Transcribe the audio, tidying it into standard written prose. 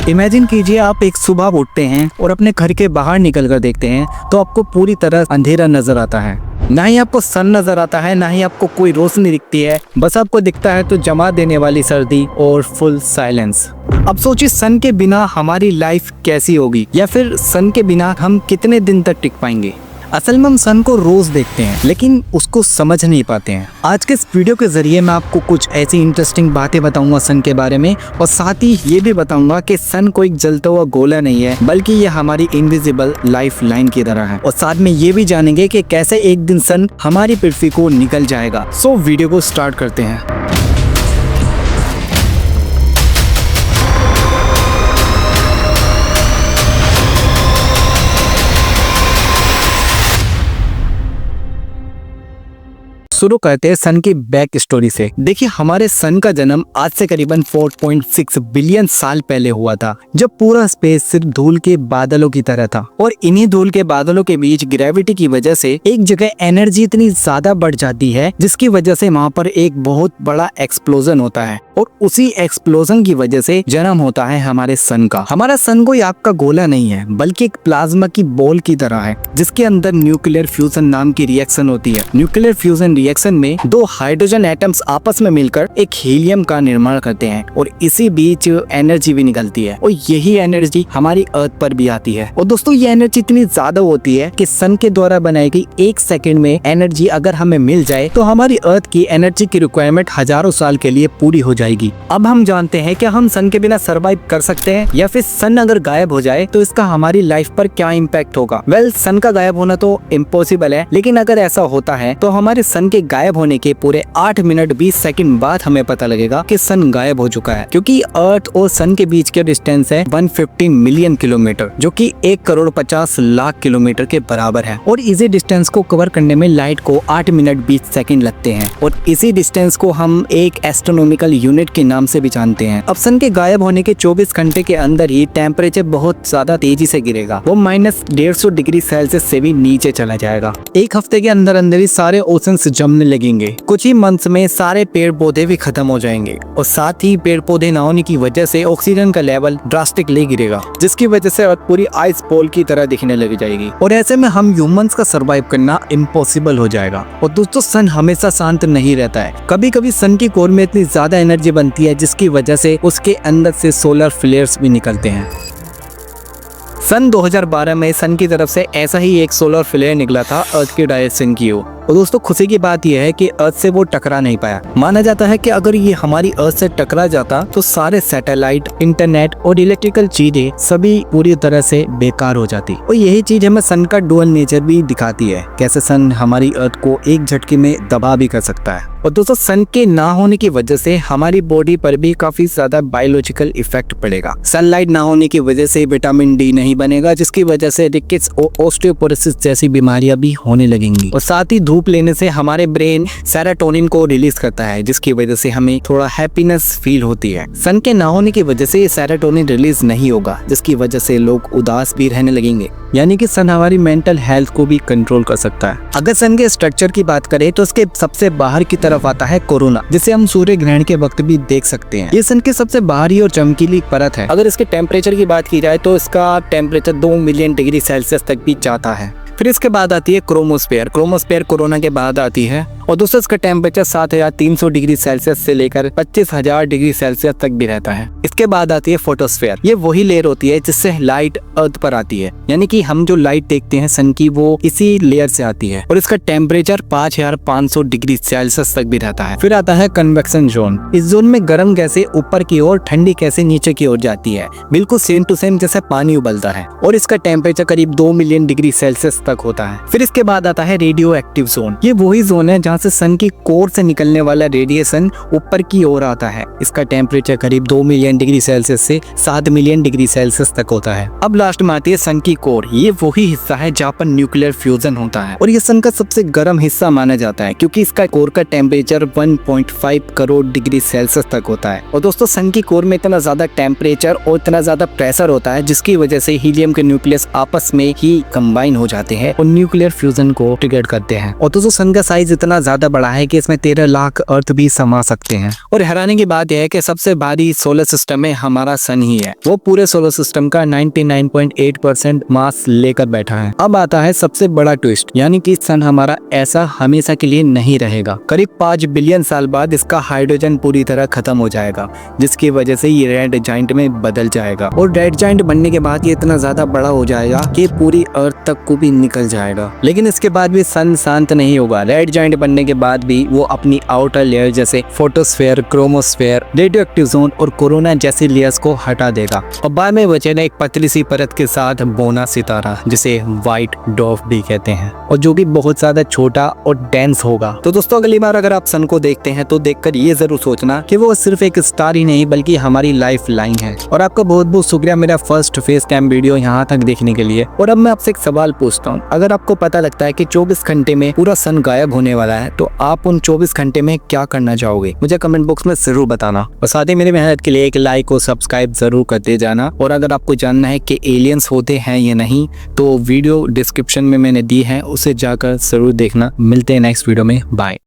Imagine कीजिए आप एक सुबह उठते हैं और अपने घर के बाहर निकल कर देखते हैं तो आपको पूरी तरह अंधेरा नजर आता है। ना ही आपको सन नजर आता है, ना ही आपको कोई रोशनी दिखती है। बस आपको दिखता है तो जमा देने वाली सर्दी और फुल साइलेंस। अब सोचिए सन के बिना हमारी लाइफ कैसी होगी, या फिर सन के बिना हम कितने दिन तक टिक पाएंगे। असल में हम सन को रोज देखते हैं लेकिन उसको समझ नहीं पाते हैं। आज के इस वीडियो के जरिए मैं आपको कुछ ऐसी इंटरेस्टिंग बातें बताऊंगा सन के बारे में, और साथ ही ये भी बताऊंगा कि सन कोई जलता हुआ गोला नहीं है, बल्कि ये हमारी इनविजिबल लाइफ लाइन की तरह है। और साथ में ये भी जानेंगे कि कैसे एक दिन सन हमारी पृथ्वी को निकल जाएगा। सो वीडियो को स्टार्ट करते हैं। शुरू करते हैं सन की बैक स्टोरी से। देखिए हमारे सन का जन्म आज से करीबन 4.6 बिलियन साल पहले हुआ था, जब पूरा स्पेस सिर्फ धूल के बादलों की तरह था। और इन्हीं धूल के बादलों के बीच ग्रेविटी की वजह से एक जगह एनर्जी इतनी ज्यादा बढ़ जाती है जिसकी वजह से वहाँ पर एक बहुत बड़ा एक्सप्लोजन होता है, और उसी एक्सप्लोजन की वजह से जन्म होता है हमारे सन का। हमारा सन कोई आग का गोला नहीं है, बल्कि एक प्लाज्मा की बॉल की तरह है जिसके अंदर न्यूक्लियर फ्यूजन नाम की रिएक्शन होती है। न्यूक्लियर फ्यूजन रिएक्शन में दो हाइड्रोजन एटम्स आपस में मिलकर एक हीलियम का निर्माण करते हैं, और इसी बीच एनर्जी भी निकलती है, और यही एनर्जी हमारी अर्थ पर भी आती है। और दोस्तों ये एनर्जी इतनी ज्यादा होती है कि सन के द्वारा बनाई गई 1 सेकंड में एनर्जी अगर हमें मिल जाए तो हमारी अर्थ की एनर्जी की रिक्वायरमेंट हजारों साल के लिए पूरी हो जाएगी। अब हम जानते हैं कि हम सन के बिना सरवाइव कर सकते हैं, या फिर सन अगर गायब हो जाए तो इसका हमारी लाइफ पर क्या इम्पैक्ट होगा। वेल सन का गायब होना तो इम्पॉसिबल है, लेकिन अगर ऐसा होता है तो हमारे सन के गायब होने के पूरे 8 मिनट 20 सेकंड बाद हमें पता लगेगा कि सन गायब हो चुका है, क्योंकि अर्थ और सन के बीच के डिस्टेंस है 150 मिलियन किलोमीटर, जो कि 1 करोड़ 50 लाख किलोमीटर के बराबर है। और इसी डिस्टेंस को कवर करने में लाइट को 8 मिनट 20 सेकंड लगते हैं, और इसी डिस्टेंस को हम एक एस्ट्रोनॉमिकल यूनिट के नाम से भी जानते हैं। अब सन के गायब होने के 24 घंटे के अंदर ही टेम्परेचर बहुत ज्यादा तेजी से गिरेगा, वो -150 डिग्री सेल्सियस से भी नीचे चला जाएगा। एक हफ्ते के अंदर अंदर ही सारे ओशंस जमने लगेंगे। कुछ ही मंथ्स में सारे पेड़ पौधे भी खत्म हो जाएंगे, और साथ ही पेड़ पौधे न होने की वजह से ऑक्सीजन का लेवल ड्रास्टिकली गिरेगा, जिसकी वजह से अर्थ पूरी आइस बॉल की तरह दिखने लग जाएगी, और ऐसे में हम ह्यूमंस का सरवाइव करना इम्पॉसिबल हो जाएगा। और दोस्तों सन हमेशा शांत नहीं रहता है, कभी कभी सन की कोर में इतनी ज्यादा एनर्जी बनती है जिसकी वजह से उसके अंदर से सोलर फ्लेयर्स भी निकलते हैं। सन 2012 में सन की तरफ से ऐसा ही एक सोलर फ्लेयर निकला था अर्थ की डायरेक्शन की ओर, और दोस्तों खुशी की बात यह है कि अर्थ से वो टकरा नहीं पाया। माना जाता है कि अगर ये हमारी अर्थ से टकरा जाता तो सारे सैटेलाइट, इंटरनेट और इलेक्ट्रिकल चीजें सभी पूरी तरह से बेकार हो जाती। और यही चीज हमें सन का डुअल नेचर भी दिखाती है, कैसे सन हमारी अर्थ को एक झटके में दबा भी कर सकता है। और दोस्तों सन के ना होने की वजह से हमारी बॉडी पर भी काफी ज्यादा बायोलॉजिकल इफेक्ट पड़ेगा। सनलाइट ना होने की वजह से विटामिन डी नहीं बनेगा, जिसकी वजह से रिकेट्स और ऑस्टियोपोरोसिस जैसी बीमारियां भी होने लगेंगी। और साथ ही धूप लेने से हमारे ब्रेन सेरोटोनिन को रिलीज करता है, जिसकी वजह से हमें थोड़ा हैप्पीनेस फील होती है। सन के ना होने की वजह से सेरोटोनिन रिलीज नहीं होगा, जिसकी वजह से लोग उदास भी रहने लगेंगे। यानी कि सन हमारी मेंटल हेल्थ को भी कंट्रोल कर सकता है। अगर सन के स्ट्रक्चर की बात करें तो उसके सबसे बाहर की तरफ आता है कोरोना, जिसे हम सूर्य ग्रहण के वक्त भी देख सकते हैं। ये सन के सबसे बाहरी और चमकीली परत है। अगर इसके टेम्परेचर की बात की जाए तो इसका टेम्परेचर 2 मिलियन डिग्री सेल्सियस तक भी जाता है। फिर इसके बाद आती है क्रोमोस्फेयर। क्रोमोस्फेयर कोरोना के बाद आती है, और दोस्तों इसका टेम्परेचर 7300 डिग्री सेल्सियस से लेकर 25000 डिग्री सेल्सियस तक भी रहता है। इसके बाद आती है फोटोस्फेयर। ये वही लेयर होती है जिससे लाइट अर्थ पर आती है, यानी कि हम जो लाइट देखते हैं सन की वो इसी लेयर से आती है, और इसका टेम्परेचर 5500 डिग्री सेल्सियस तक भी रहता है। फिर आता है कन्वेक्शन जोन। इस जोन में गर्म गैसें ऊपर की ओर, ठंडी गैसें नीचे की ओर जाती है, बिल्कुल सेम टू सेम जैसे पानी उबलता है, और इसका टेम्परेचर करीब 2 मिलियन डिग्री सेल्सियस तक होता है। फिर इसके बाद आता है रेडियो एक्टिव जोन। ये वही जोन है जहाँ से सन की कोर से निकलने वाला रेडिएशन ऊपर की ओर आता है। इसका टेम्परेचर करीब 2 मिलियन डिग्री सेल्सियस से 7 मिलियन डिग्री सेल्सियस तक होता है। अब लास्ट में आती है सन की कोर। ये वही हिस्सा है जहाँ पर न्यूक्लियर फ्यूजन होता है, और ये सन का सबसे गर्म हिस्सा माना जाता है, क्योंकि इसका कोर का टेम्परेचर 1.5 करोड़ डिग्री सेल्सियस तक होता है। और दोस्तों सन की कोर में इतना ज्यादा टेम्परेचर और इतना ज्यादा प्रेशर होता है, जिसकी वजह से हीलियम के न्यूक्लियस आपस में ही कंबाइन हो जाते हैं और न्यूक्लियर फ्यूजन को ट्रिगर करते हैं। और दोस्तों सन का साइज इतना ज्यादा बड़ा है कि इसमें 13 लाख अर्थ भी समा सकते हैं। और हैरानी की बात यह है कि सबसे भारी सोलर सिस्टम में हमारा सन ही है। वो पूरे सोलर सिस्टम का 99.8% मास लेकर बैठा है। अब आता है सबसे बड़ा ट्विस्ट, यानी कि सन हमारा ऐसा हमेशा के लिए नहीं रहेगा। करीब 5 बिलियन साल बाद इसका हाइड्रोजन पूरी तरह खत्म हो जाएगा, जिसकी वजह से ये रेड जाइंट में बदल जाएगा। और रेड जाइंट बनने के बाद ये इतना ज्यादा बड़ा हो जाएगा कि पूरी अर्थ तक को भी निकल जाएगा। लेकिन इसके बाद भी सन शांत नहीं होगा। रेड जाइंट बनने के बाद भी वो अपनी आउटर लेयर जैसे फोटोस्फेयर, क्रोमोस्फेयर, रेडियोएक्टिव जोन और कोरोना जैसी लेयर्स को हटा देगा और बाद में बचेगा एक पतली सी परत के साथ बोना सितारा, जिसे व्हाइट डॉर्फ भी कहते हैं, और जो कि बहुत ज्यादा छोटा और डेंस होगा। तो दोस्तों अगली बार अगर आप सन को देखते हैं तो देखकर ये जरूर सोचना कि वो सिर्फ एक स्टार ही नहीं बल्कि हमारी लाइफ लाइन है। और आपका बहुत बहुत शुक्रिया मेरा फर्स्ट फेस कैम वीडियो यहाँ तक देखने के लिए। और अब मैं आपसे एक सवाल पूछता हूँ, अगर आपको पता लगता है कि 24 घंटे में पूरा सन गायब होने वाला है तो आप उन 24 घंटे में क्या करना चाहोगे? मुझे कमेंट बॉक्स में जरूर बताना। और साथ ही मेरी मेहनत के लिए एक लाइक और सब्सक्राइब जरूर करते जाना। और अगर आपको जानना है कि एलियंस होते हैं या नहीं तो वीडियो डिस्क्रिप्शन में मैंने दी है, उसे जाकर जरूर देखना। मिलते हैं नेक्स्ट वीडियो में, बाय।